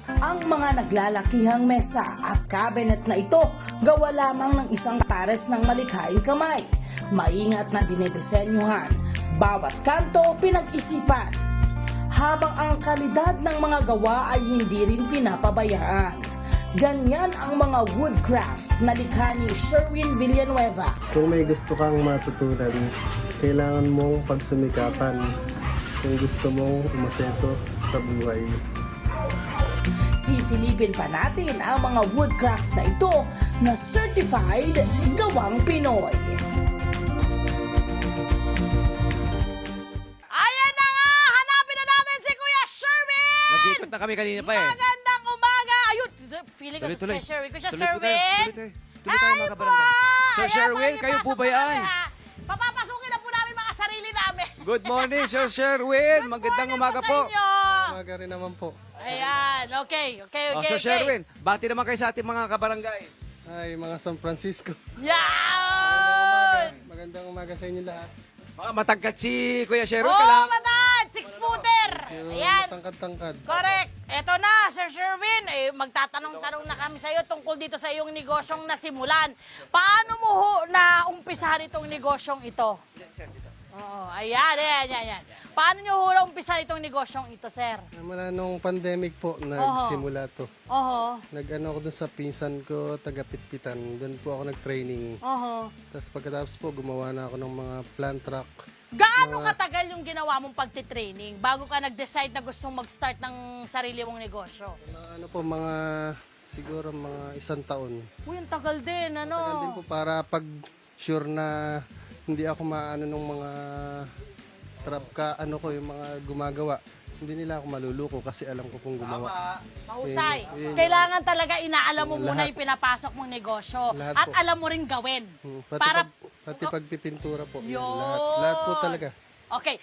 Ang mga naglalakihang mesa at cabinet na ito gawa lamang ng isang pares ng malikhaing kamay. Maingat na dinedesenyuhan, bawat kanto pinag-isipan. Habang ang kalidad ng mga gawa ay hindi rin pinapabayaan. Ganyan ang mga woodcraft na likha ni Sherwin Villanueva. Kung may gusto kang matutunan, kailangan mong pagsumikapan kung gusto mong umasenso sa buhay. Sisilipin pa natin ang mga woodcraft na ito na certified gawang Pinoy. Ayan na nga! Hanapin na natin si Kuya Sherwin! Nag-ikot na kami kanina pa eh. Magandang umaga! Ayun, feeling ko Tuloy-tuloy. si Sherwin. Kuya Tuloy po Sherwin! tayo. Tuloy tayo mga kabarangay. Sir Sherwin, kayo po ba yan? Papapasukin na po namin mga sarili namin. Good morning, Sir Sherwin. Magandang umaga Sa po. inyo. Umaga rin naman po. Ayan, okay. Oh, Sir Sherwin, bati naman kayo sa ating mga kabarangay. Ay, mga San Francisco. Yan! Magandang umaga sa inyo lahat. Mga matangkad si Kuya Sherwin. Oh, matad! 6-footer! Yung Ayan. matangkad-tangkad. Correct. Eto na, Sir Sherwin. Magtatanong-tanong na kami sa iyo tungkol dito sa iyong negosyong nasimulan. Paano mo ho na umpisahan itong negosyong ito? Oo, ayan. Paano nyo ho na umpisahan itong negosyong ito, sir? Mula nung pandemic po, nagsimula to. Oho, Nag-ano ako dun sa pinsan ko, taga-Pitpitan. Doon po ako nag-training. oho. Tapos pagkatapos po, gumawa na ako ng mga plant truck. Gaano katagal yung ginawa mong pagtitraining bago ka nag-decide na gustong mag-start ng sarili mong negosyo? Ano po, siguro mga 1 taon. Uy, ang tagal din, ano? Tagal din po para pag sure na hindi ako maano nung mga trap ka, ano ko, yung mga gumagawa. Hindi nila ako maluluko kasi alam ko kung gumawa. Mahusay. Yun. Kailangan talaga inaalam mo muna Lahat. yung pinapasok mong negosyo. Lahat At po. alam mo rin gawin. Pati, Para- pati pagpipintura po. Yun, Yun. lahat po talaga. Okay.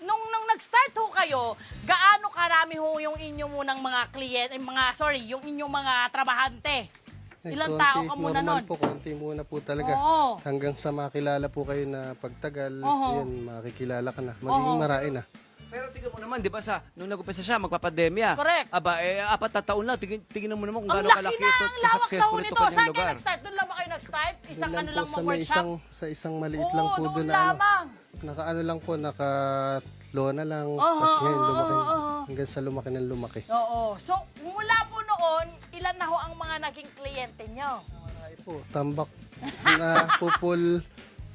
Nung nag-start ho kayo, gaano karami ho yung inyong munang mga kliyente, yung inyong mga trabahante? Ilang tao ka muna normal nun? po, konti muna po talaga. Oo. Hanggang sa makilala po kayo na pagtagal, Oo. yun, makikilala ka na. Magiging marami na. Pero tingnan mo naman, di ba nung nag-upisa siya, magpapademya. Correct. Aba, 4 na taon na. Tingnan mo naman kung Ang gaano laki kalaki na, ito. ang lawak daw Successful ito nito. kanyang Saan kayo lugar. nag-start? Doon lang ba kayo nag-start? Isang Doon ano po lang sa mga may workshop? sa isang maliit lang po doon doon na ano. lamang. Naka-ano lang po, naka-lona lang. Oo, Tapos ngayon oo, lumaki. oo. Hanggang sa lumaki ng lumaki. Oo. So, mula po noon, ilan na ho ang mga naging kliyente nyo? Marami po, tambak na pupul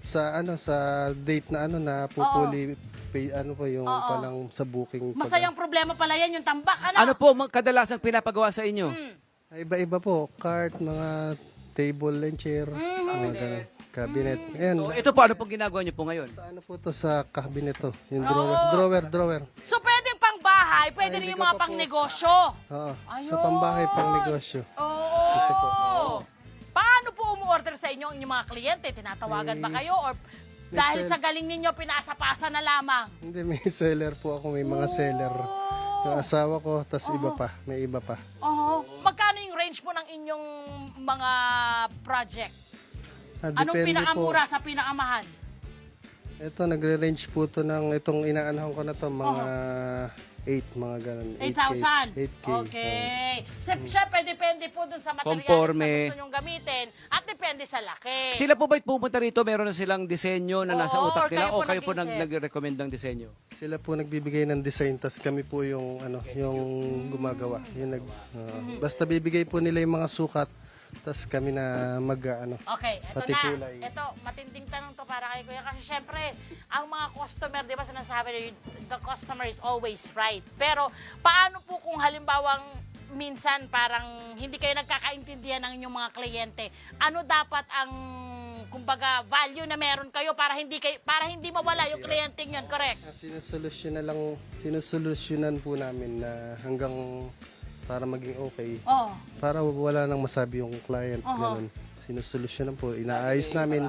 sa date na na pupuli pay, ano po yung palang sa booking. Masayang problema pala yan, yung tambak. Ano po kadalasang pinapagawa sa inyo? Iba-iba po, cart, mga table and chair, mga ganun, cabinet. Ayan, So, ito po, ano pong ginagawa niyo po ngayon? sa ano po to sa cabinet to, yung drawer. So, pwede pang bahay, pwede rin hindi yung ko mga pa pang po. negosyo. Oo, sa pambahay pang negosyo. Oo. Ito po. Paano po umu-order sa inyo ang inyong mga kliyente? Tinatawagan ba kayo? Or dahil sa galing ninyo, pinasa-pasa na lamang? Hindi, may seller po ako, may mga seller. Yung asawa ko, tas iba pa, may iba pa. Oo. Magkano yung range mo ng inyong mga project? Anong Depende po. pinakamura sa pinakamahal? Ito, nagre-range po to ng itong inaanahan ko na to, mga 8, mga ganun. 8,000? 8K. Okay. Siyempre, depende po dun sa materials Conforme. na gusto nyong gamitin at depende sa laki. Sila po ba pumunta rito? Meron na silang disenyo na nasa Oo, utak or nila? kayo O po kayo po nag-isip? nag-recommend ng disenyo? Sila po nagbibigay ng design, tas kami po yung yung gumagawa. Basta bibigay po nila yung mga sukat, tas kami na Okay, eto pati na. kulay. Ito, matinding tanong to para kay Kuya. Kasi syempre, ang mga customer, di ba sinasabi, the customer is always right. Pero, paano po kung halimbawang minsan parang hindi kayo nagkakaintindihan ng inyong mga kliyente? Ano dapat ang, kumbaga, value na meron kayo para hindi mawala yung kliyente yun, correct? Sinusolusyonan po namin na hanggang para maging okay. Oh. Para wala nang masabi yung client, ganun. Sinusolusyonan po, inaayos namin.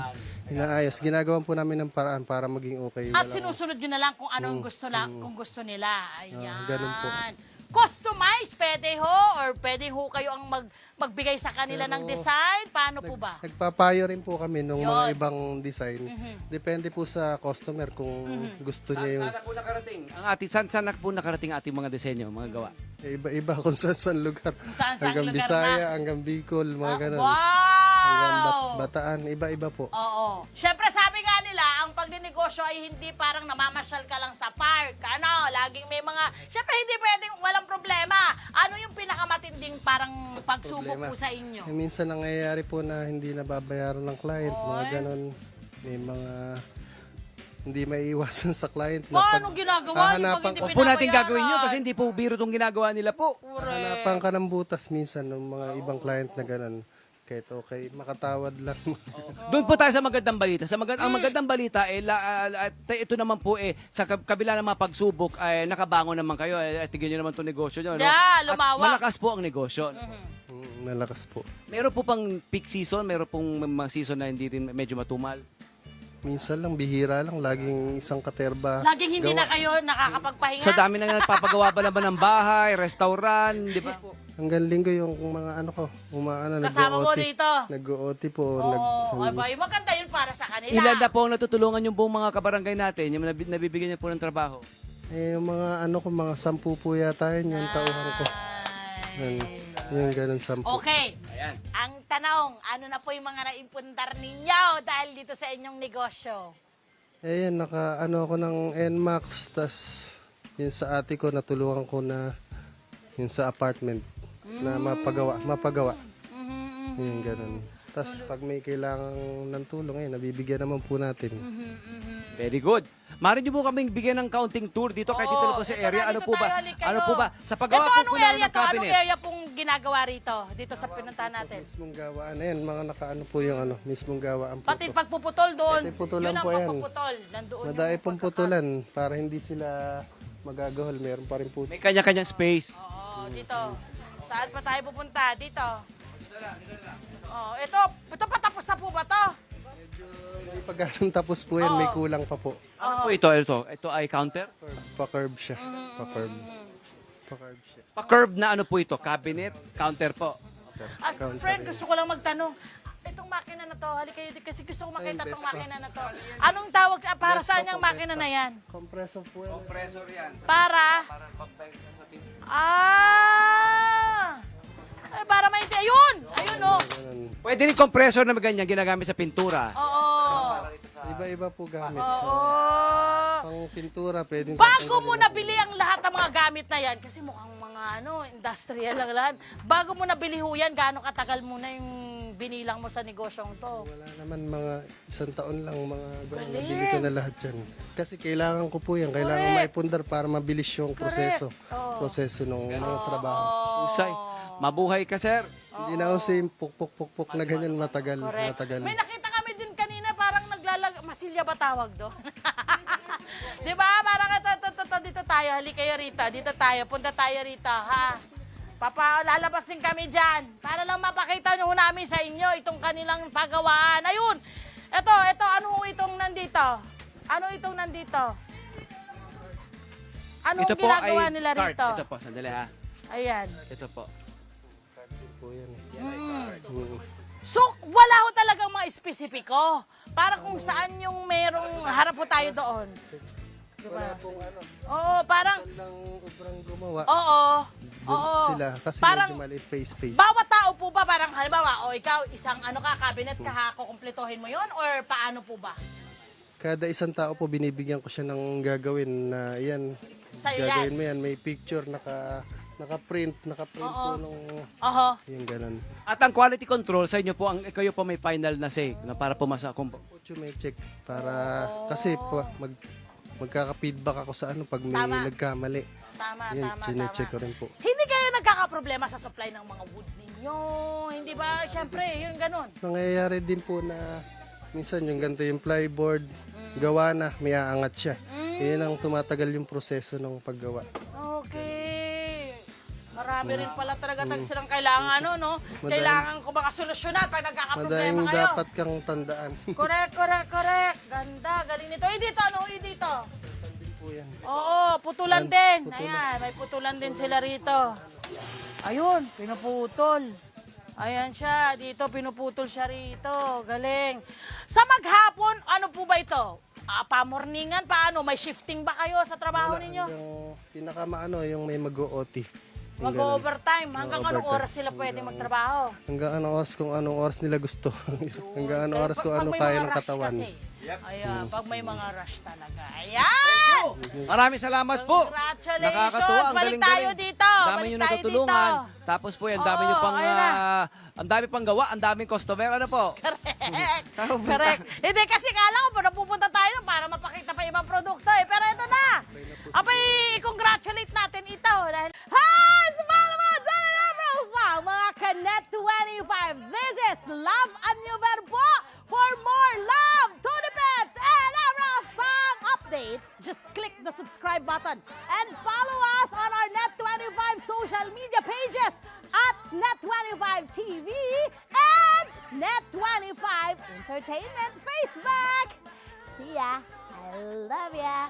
Ginagawa po namin ng paraan para maging okay. At sinusunod nyo na lang kung ano ang kung gusto nila. Ayan. ganun po. Customize, pwede ho? Or pwede ho kayo ang magbigay sa kanila ng design? Paano po ba? Nagpapayo rin po kami ng mga Yun. ibang design. Depende po sa customer kung gusto niya yung... Saan na po nakarating ang ating po nakarating ating mga disenyo, mga gawa? Iba-iba kung saan lugar. Saan-saan Hanggang lugar Bisaya, hanggang Bicol, mga ganun. Hanggang Wow! Bataan, iba-iba po. Oo. Siyempre, sabi nga nila, ang pagninegosyo ay hindi parang namamasyal ka lang sa park. Ano, laging may mga... Siyempre, hindi pwedeng walang problema. Ano yung pinakamatinding parang pagsubok Problema. po sa inyo? Minsan nangyayari po na hindi nababayaran ng client, mga ganun. May mga hindi maiiwasan sa client na Paano ginagawa yun pag hindi Huwag po natin pinabayaran? gagawin yun kasi hindi po biro itong ginagawa nila po. hanapan ka ng butas minsan ng mga ibang client na ganun. Kahit okay, makatawad lang. Doon po tayo sa magandang balita. Ang magandang balita, ito naman po sa kabila ng mga pagsubok, nakabangon naman kayo. Tignan nyo naman itong negosyo nyo. No? Yeah, At lumawak. malakas po ang negosyo. Malakas po. Meron po pang peak season, meron pong mga season na hindi rin medyo matumal. Minsan lang, bihira lang, laging isang katerba. Laging hindi na gawa. kayo nakakapagpahinga? Sa dami na nagpapagawa pa naman ng bahay, restaurant, di ba? Hanggang linggo yung mga ano ko, Kasama mo nag-OT. dito? Nag-OT po. Oo, ay ba, maganda yun para sa kanila. Ilan na po ang natutulungan yung buong mga kabarangay natin, yung nabibigyan niyo po ng trabaho? Yung mga ano ko, mga 10 po yata yun, yung tauhan ko. Ay. Yung ganun 10. Okay. Ayan. Ang tanong, ano na po yung mga naimpundar ninyo dahil dito sa inyong negosyo? Yan, ako ng NMAX, tas yun sa ate ko, natulungan ko na yun sa apartment na mapagawa. Yung ganun. Tas pag may kailangan ng tulong, nabibigyan naman po natin. Very good. Mari niyo po kaming bigyan ng counting tour dito kahit dito na po sa ito area. na, Ano dito po ba? tayo, halika Ano kayo. po ba? Sa paggawa Ito, po anong namin area ng to? Anong cabinet. area pong ginagawa rito? Dito sa pinuntahan natin? Mismong gawaan, ayan, mga nakaano po yung mismong gawaan po. Pati to. pagpuputol doon. Pati putulan yun ang po yan. pagpuputol. Nandoon Madami yung pong putulan para hindi sila magagahol. Meron pa rin po. May kanya-kanyang space. Oo, dito. Saan pa tayo pupunta? Dito. Oh, ito patapos na po ba to? Hindi pa ganun tapos po yan, may kulang pa po. Ano po ito? Ito ay counter? Pa-curve siya. Pa-curve. Pa-curve siya. Pa-curve na ano po ito? Cabinet? Counter po. At friend, gusto ko lang magtanong. Itong makina na to, halika kayo kasi gusto ko makita Ay, itong Vespa. makina na to. Anong tawag, para Vespa saan po, yung makina Vespa. na yan? Compressor po yan. Compressor yan. Para? Ay, para may... Ayun! Ayun, oh! Ganun. Pwede rin compressor na ganyan ginagamit sa pintura. Oo! Iba-iba po gamit. Oo! Pang pintura, pwedeng Bago mo nabili ang lahat ng mga gamit na yan, kasi mukhang mga industrial lang lahat. Bago mo nabili ho yan, gaano katagal mo na yung binilang mo sa negosyong to? Wala naman mga 1 taon lang mga Galing. nabili ko na lahat yan. Kasi kailangan ko po yan. Kailangan Correct. maipundar para mabilis yung proseso. Oo. Proseso ng mga trabaho. Usay. Mabuhay ka, sir. Hindi na ako yung puk-puk-puk-puk na ganyan matagal. Correct. Matagal. May nakita kami din kanina, parang masilya ba tawag doon? Di ba? Parang dito tayo, halika kayo rito. Dito tayo, punta tayo rito, ha? Lalabas din kami dyan. Para lang mapakita nyo namin sa inyo itong kanilang pagawaan. Ayun! Ito, ano itong nandito? Ano itong nandito? Anong Ito po ginagawa ay nila cart. rito? Ito po, sandali ha. Ayan. Ito po. Po yan. So, wala ho talagang mga espesipiko. Para kung saan yung merong harap ho tayo doon. Wala pong ano. Oo, parang, Lang ubrang gumawa. oo. Oo. Sila. Kasi Parang, medyo maliit pa yung space. bawat tao po ba, parang halimbawa, o ikaw, isang cabinet ka ha, kukumpletuhin mo yon or paano po ba? Kada isang tao po, binibigyan ko siya ng gagawin na yan. Sa'yo Gagawin yan? mo yan. May picture, naka-print po nung Oho. yung ganun. At ang quality control sa inyo po, kayo po may final na say na para pumasa. Pucho may check para, kasi po, magkaka-feedback ako sa pag may Tama. nagkamali. Tama, Yan, tama. chine-check ko rin po. Hindi kayo nagkakaproblema sa supply ng mga wood ninyo. Hindi ba? Siyempre, yun ganun. Nangyayari din po na minsan yung ganito yung plyboard, gawa na, may aangat siya. Yan ang tumatagal yung proseso ng paggawa. Okay. Marami rin pala talaga silang kailangan, no? Madaming- Kailangan ko baka solusyonan pag nagkakaproblema Madaling kayo. dapat kang tandaan. Correct. Ganda, galing nito. Dito, ano? Dito. Din po yan. Oo, putulan Yan, din. putulan. Ayan, may putulan din sila rito. Ayun, pinuputol. Ayan siya, dito pinuputol siya rito. Galing. Sa maghapon, ano po ba ito? Pamorningan, paano? May shifting ba kayo sa trabaho Wala, ninyo? yung pinakamaano, yung may mag-OT. Mag-overtime. Hanggang anong overtime. oras sila pwedeng magtrabaho? Hanggang anong oras kung anong oras nila gusto. Hanggang anong oras kung Pag anong may kaya mga ng rush katawan. kasi. Ayan, pag may mga rush talaga. Ayan! Maraming salamat po. Congratulations! Nakakatuwa, ang Balik tayo galing-galing. dito. Dami Balik nyo tayo natutulungan. dito. Tapos po yan, dami nyo pang, ayun na. ang dami pang gawa, ang daming customer. Ano po? Correct. Saan pupunta? Correct. Hindi kasi kala ko pa napupunta tayo para mapakita pa ibang produkto eh. Pero ito na. Abay, congratulate natin ito. Dahil, hi! Sumama naman sa profile, mga Kanet 25. This is Love and New Verbo. For more love, Tunipet, and Arafang updates, just click the subscribe button and follow us on our Net25 social media pages at Net25 TV and Net25 Entertainment Facebook. See ya. I love ya.